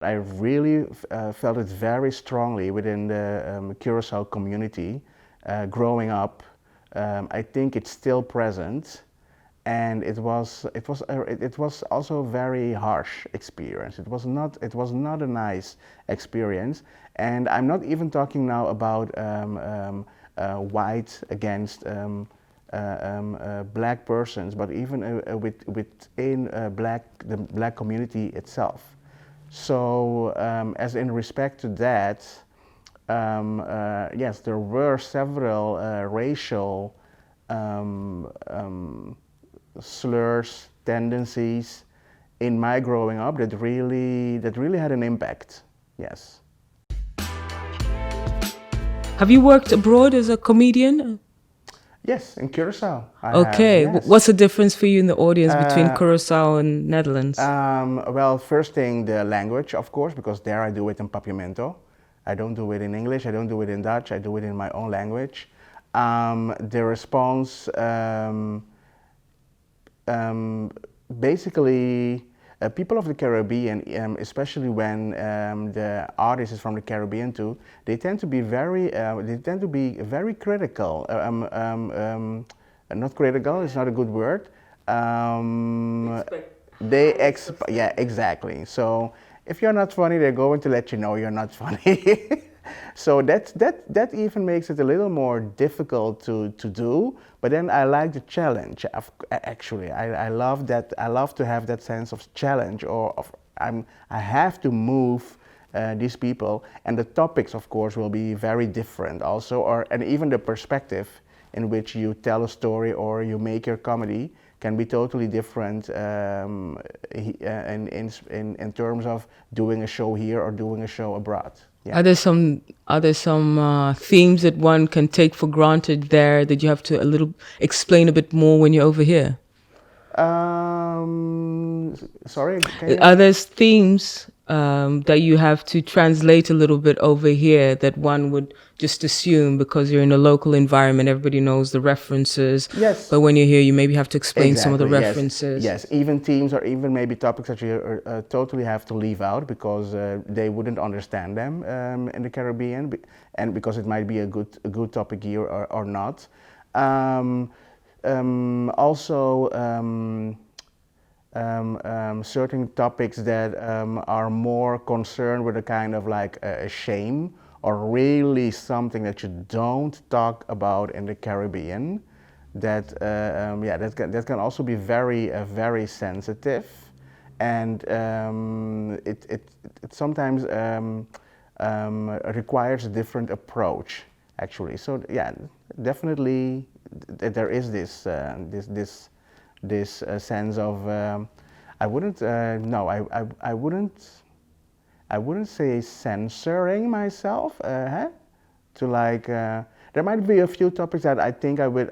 I really felt it very strongly within the Curacao community growing up. I think it's still present, and it was also a very harsh experience. It was not a nice experience, and I'm not even talking now about white against black persons, but even within the black community itself. So, as in respect to that, yes, there were several racial slurs, tendencies in my growing up that really had an impact. Yes. Have you worked abroad as a comedian? Yes, in Curacao, I have. Okay. Yes. What's the difference for you in the audience between Uh, Curacao and Netherlands? well, first thing, the language, of course, because there I do it in Papiamento. I don't do it in English, I don't do it in Dutch, I do it in my own language. The response, um, basically, people of the Caribbean, especially when the artist is from the Caribbean too, they tend to be very critical. Not critical, it's not a good word. Um, yeah, exactly. So if you're not funny, they're going to let you know you're not funny. So that even makes it a little more difficult to do. But then I like the challenge. Actually, I love that. I love to have that sense of challenge, or of I have to move these people, and the topics, of course, will be very different also, and even the perspective in which you tell a story or you make your comedy can be totally different in terms of doing a show here or doing a show abroad. Yeah. Are there some themes that one can take for granted there that you have to a little explain a bit more when you're over here? Sorry, can Are you? there themes that you have to translate a little bit over here that one would just assume because you're in a local environment, everybody knows the references, Yes, but when you're here, you maybe have to explain some of the exactly. Yes, references? yes. Even themes or even maybe topics that you totally have to leave out because they wouldn't understand them in the Caribbean, and because it might be a good topic here or not. Um, also. Certain topics that are more concerned with a kind of like a shame or really something that you don't talk about in the Caribbean. That can also be very sensitive, and it sometimes requires a different approach actually. So yeah, definitely there is this sense of I wouldn't no I wouldn't say censoring myself to like there might be a few topics that I think I would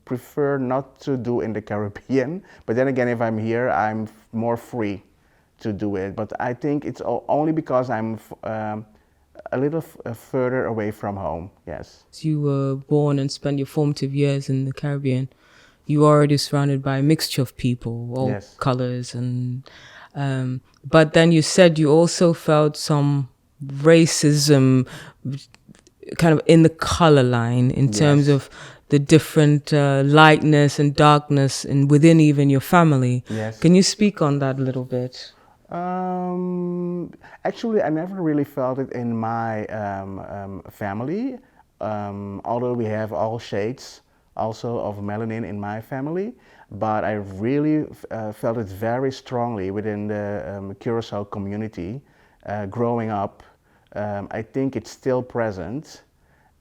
prefer not to do in the Caribbean, but then again, if I'm here, I'm more free to do it. But I think it's only because I'm a little further away from home. Yes. You were born and spent your formative years in the Caribbean. You were already surrounded by a mixture of people, all Yes. colors, and but then you said you also felt some racism, kind of in the color line, in terms Yes. of the different lightness and darkness, and within even your family. Yes. Can you speak on that a little bit? Um, Actually, I never really felt it in my family, although we have all shades also of melanin in my family. But I really felt it very strongly within the Curacao community growing up. I think it's still present,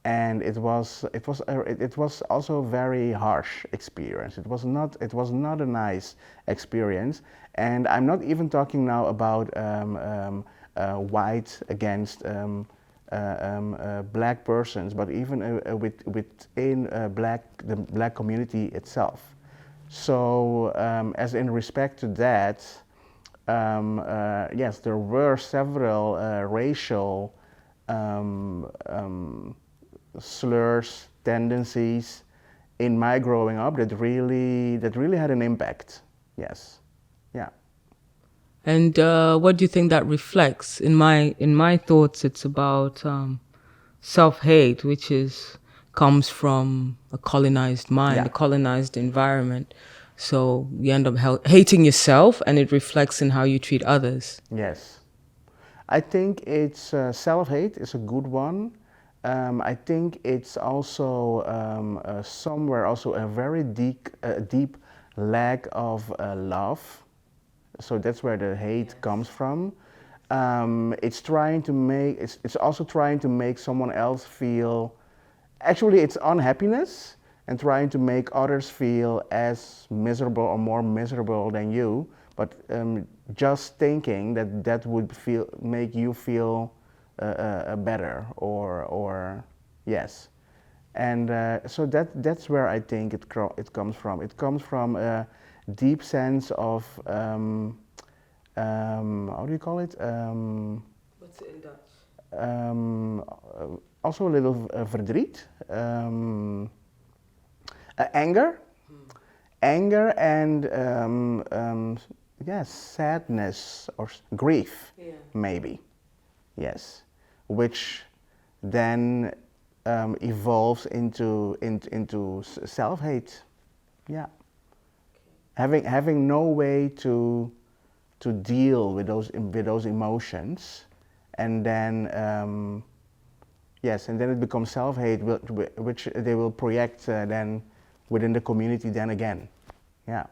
and it was also a very harsh experience. It was not a nice experience, and I'm not even talking now about white against black persons, but even within the black community itself. So, as in respect to that, yes, there were several racial slurs, tendencies in my growing up that really had an impact. Yes, yeah. And what do you think that reflects? In my thoughts, it's about self-hate, which is comes from a colonized mind, Yeah. a colonized environment. So you end up hating yourself, and it reflects in how you treat others. Yes. I think it's self-hate is a good one. I think it's also somewhere also a very deep lack of love. So that's where the hate comes from. It's also trying to make someone else feel. Actually, it's unhappiness and trying to make others feel as miserable or more miserable than you. But just thinking that that would make you feel better or yes. And so that's where I think it comes from. It comes from a deep sense of how do you call it? What's it in Dutch? Um, Also a little verdriet, anger, and yes, sadness or grief, Yeah. maybe, yes, which then evolves into self-hate. Yeah, having no way to deal with those emotions, and then yes, and then it becomes self-hate, which they will project then within the community then again. Yeah.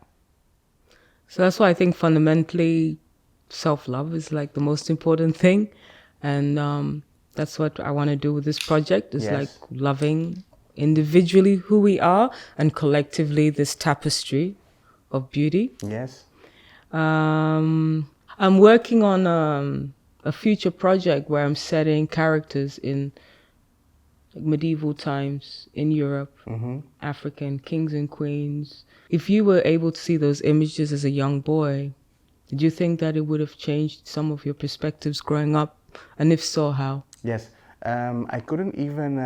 So that's why I think fundamentally self-love is like the most important thing. And that's what I want to do with this project is like Yes. loving individually who we are and collectively this tapestry of beauty. Yes. Um, I'm working on a future project where I'm setting characters in like medieval times in Europe, African kings and queens. If you were able to see those images as a young boy, did you think that it would have changed some of your perspectives growing up? And if so, how? Yes. I couldn't even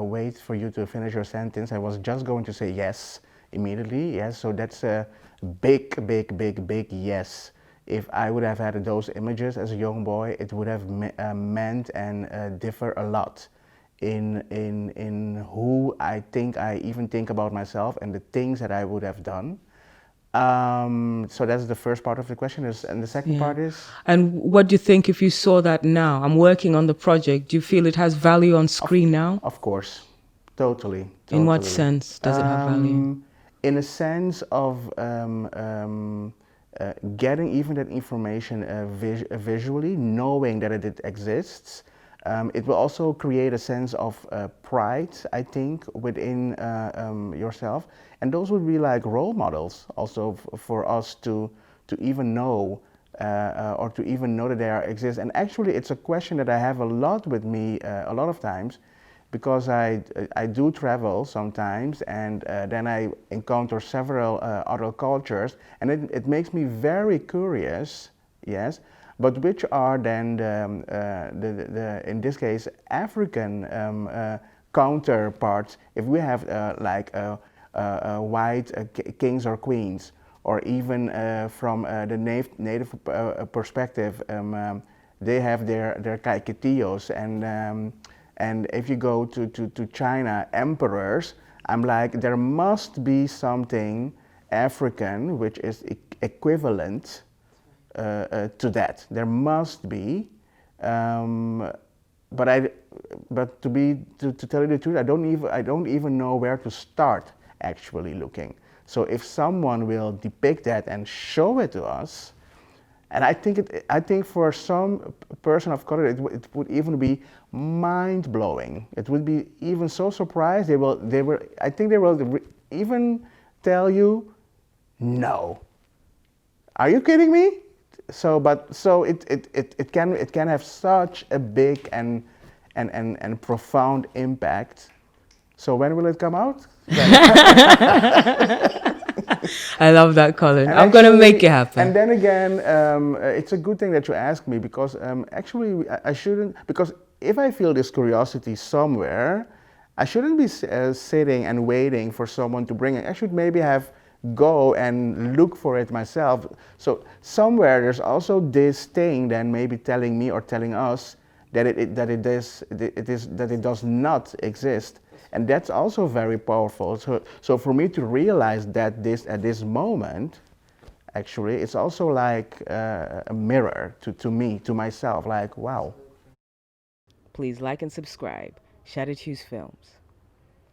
wait for you to finish your sentence. I was just going to say yes immediately. Yes. So that's a big yes. If I would have had those images as a young boy, it would have meant and differ a lot in who I even think about myself and the things that I would have done. So that's the first part of the question. And the second Yeah. part is, And what do you think if you saw that now? I'm working on the project. Do you feel it has value on screen now? of course, totally, In what totally. sense does it have value? In a sense of getting even that information visually, knowing that it exists, it will also create a sense of pride, I think, within yourself. And those would be like role models also for us to even know or to even know that they exist. And actually, it's a question that I have a lot with me a lot of times, because I do travel sometimes, and then I encounter several other cultures, and it makes me very curious, yes, but which are then the in this case African counterparts, if we have like white kings or queens, or even from the native perspective, they have their caquetillos, and if you go to China, emperors, I'm like, there must be something African which is equivalent to that. There must be, um, but to tell you the truth, I don't even know where to start actually looking. So if someone will depict that and show it to us, and I think for some person of color, it would even be mind blowing. It would be even so surprised. I think they will even tell you, no. Are you kidding me? So it can have such a big and profound impact. So when will it come out? I love that, Colin. And I'm going to make it and happen. then again, it's a good thing that you asked me, because actually I shouldn't, because if I feel this curiosity somewhere, I shouldn't be sitting and waiting for someone to bring it. I should maybe have go and look for it myself. So somewhere there's also this thing then maybe telling me or telling us that it does not exist, and that's also very powerful. So for me to realize that this at this moment, actually, it's also like a mirror to me, to myself. Like, wow. Please like and subscribe. Shout at Hues Films.